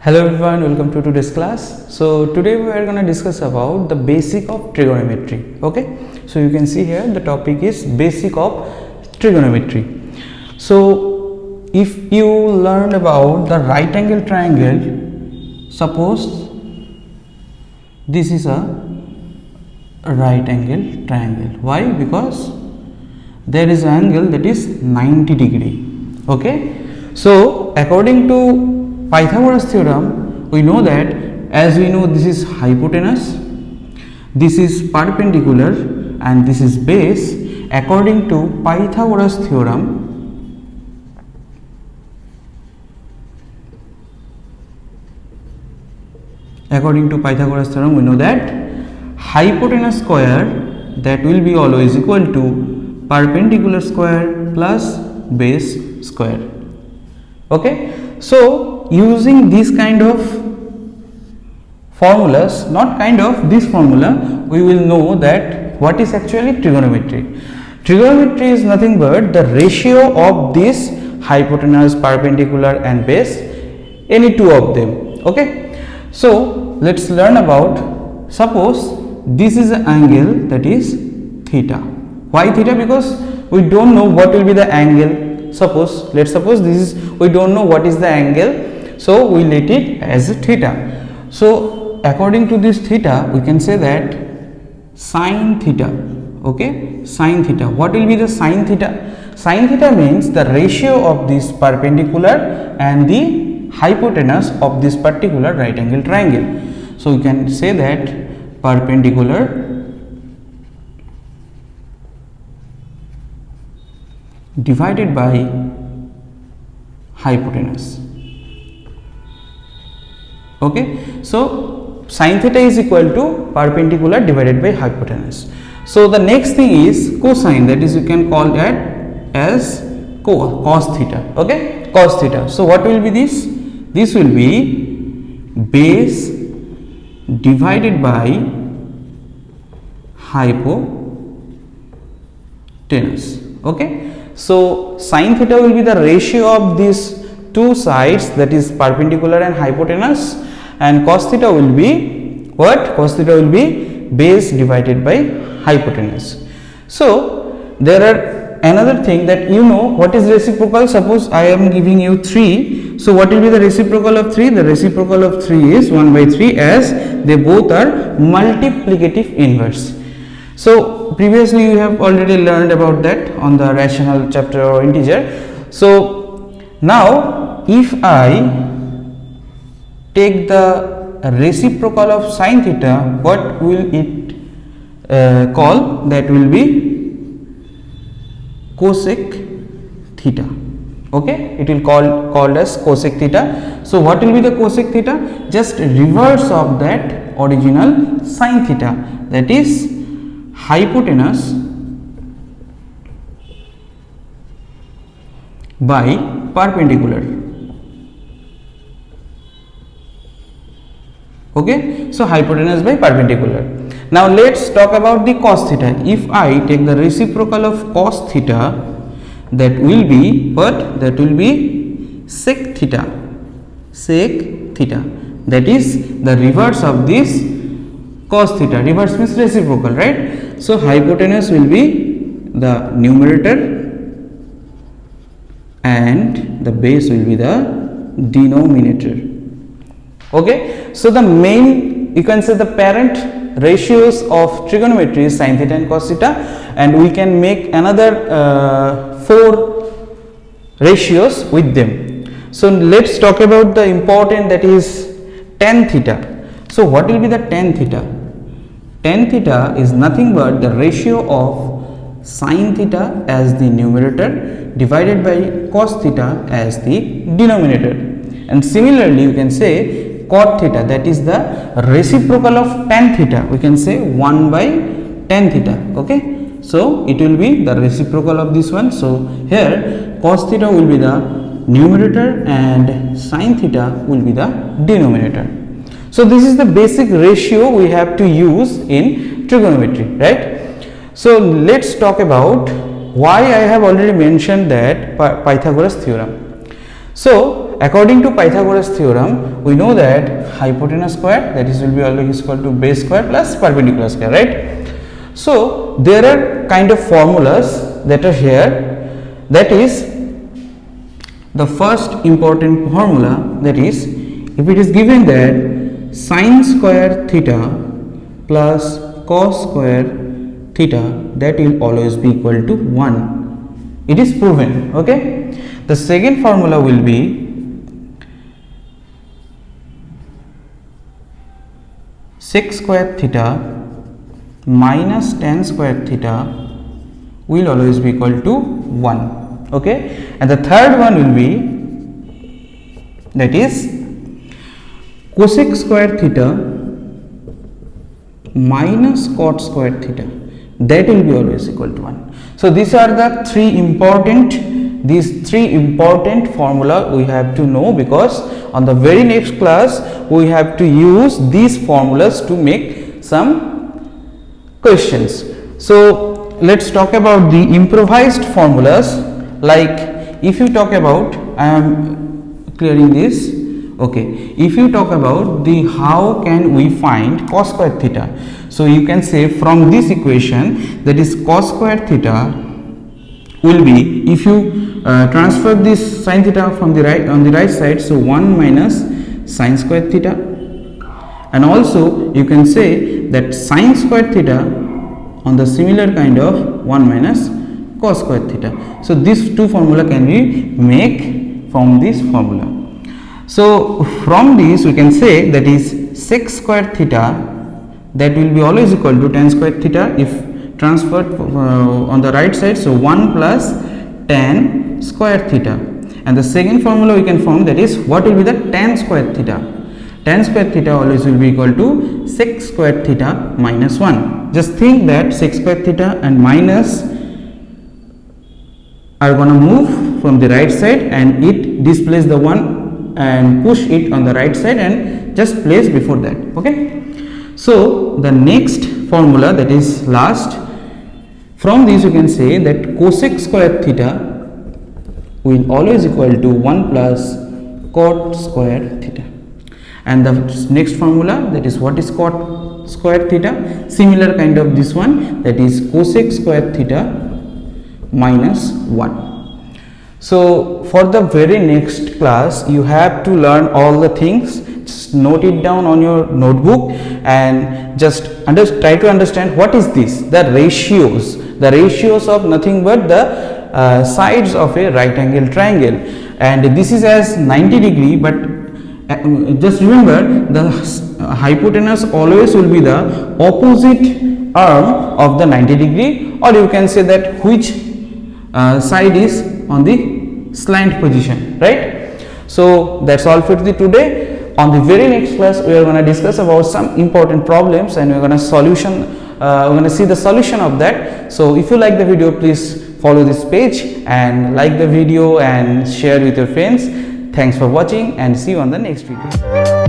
Hello everyone, welcome to today's class. So today we are going to discuss about the basic of trigonometry. Okay, so you can see here the topic is basic of trigonometry. So if you learned about the right angle triangle, suppose this is a right angle triangle. Why? Because there is an angle that is 90 degree. Okay, so according to Pythagoras theorem, we know that, as we know, this is hypotenuse, this is perpendicular and this is base. According to Pythagoras theorem, we know that hypotenuse square, that will be always equal to perpendicular square plus base square. Okay, so using this kind of formulas, this formula, we will know that what is actually trigonometry. Trigonometry is nothing but the ratio of this hypotenuse, perpendicular and base, any two of them. Okay, so let's learn about, suppose this is an angle that is theta. Why theta? Because we don't know what will be the angle. Let's suppose this is, we don't know what is the angle, so we let it as theta. So according to this theta, we can say that sine theta. Okay, sine theta. What will be the sine theta? Sine theta means the ratio of this perpendicular and the hypotenuse of this particular right angle triangle. So we can say that perpendicular divided by hypotenuse. Okay, so sine theta is equal to perpendicular divided by hypotenuse. So the next thing is cosine, that is you can call that as cos theta. Okay, cos theta. So what will be this? This will be base divided by hypotenuse. Okay, so sine theta will be the ratio of these two sides, that is perpendicular and hypotenuse, and cos theta will be what? Cos theta will be base divided by hypotenuse. So there are another thing that you know what is reciprocal. Suppose I am giving you 3. So what will be the reciprocal of 3? The reciprocal of 3 is 1 by 3, as they both are multiplicative inverse. So previously you have already learned about that on the rational chapter or integer. So now if I take the reciprocal of sine theta, what will it call? That will be cosec theta. Okay, it will called as cosec theta. So what will be the cosec theta? Just reverse of that original sine theta, that is hypotenuse by perpendicular. Okay, so hypotenuse by perpendicular. Now let's talk about the cos theta. If I take the reciprocal of cos theta, that will be what? That will be sec theta. Sec theta, that is the reverse of this cos theta. Reverse means reciprocal, right? So hypotenuse will be the numerator and the base will be the denominator. Okay, so the main, you can say the parent ratios of trigonometry is sin theta and cos theta, and we can make another 4 ratios with them. So let's talk about the important, that is tan theta. So what will be the tan theta? Tan theta is nothing but the ratio of sin theta as the numerator divided by cos theta as the denominator. And similarly you can say cot theta, that is the reciprocal of tan theta. We can say 1 by tan theta. Okay, so it will be the reciprocal of this one. So here cos theta will be the numerator and sin theta will be the denominator. So this is the basic ratio we have to use in trigonometry, right? So let's talk about why I have already mentioned that Pythagoras theorem. So according to Pythagoras theorem, we know that hypotenuse square, that is will be always equal to base square plus perpendicular square, right? So there are kind of formulas that are here. That is the first important formula, that is if it is given that sine square theta plus cos square theta, that will always be equal to 1. It is proven. Okay. The second formula will be sec square theta minus tan square theta will always be equal to 1. Okay. And the third one will be, that is cosec square theta minus cot square theta, that will be always equal to 1. So these are the three important formula we have to know, because on the very next class we have to use these formulas to make some questions. So let's talk about the improvised formulas. Like if you talk about, I am clearing this. Okay, if you talk about the how can we find cos square theta, so you can say from this equation, that is cos square theta will be, if you transfer this sin theta from the right on the right side, so 1 minus sin square theta, and also you can say that sin square theta on the similar kind of 1 minus cos square theta. So these two formula can be make from this formula. So from this we can say that is sec square theta, that will be always equal to tan square theta if transferred on the right side, so 1 plus tan square theta. And the second formula we can form, that is what will be the tan square theta. Tan square theta always will be equal to sec square theta minus 1. Just think that sec square theta and minus are gonna move from the right side, and it displace the 1 and push it on the right side and just place before that. Okay. So the next formula, that is last, from this you can say that cosec square theta will always equal to 1 plus cot square theta. And the next formula, that is what is cot square theta, similar kind of this one, that is cosec square theta minus 1. So for the very next class you have to learn all the things. Just note it down on your notebook and just try to understand what is this, the ratios of nothing but the sides of a right angle triangle, and this is as 90 degree, but just remember the hypotenuse always will be the opposite arm of the 90 degree, or you can say that which side is on the slant position, right? So that's all for today. On the very next class we are going to discuss about some important problems, and we are going to see the solution of that. So if you like the video, please follow this page and like the video and share with your friends. Thanks for watching, and see you on the next video.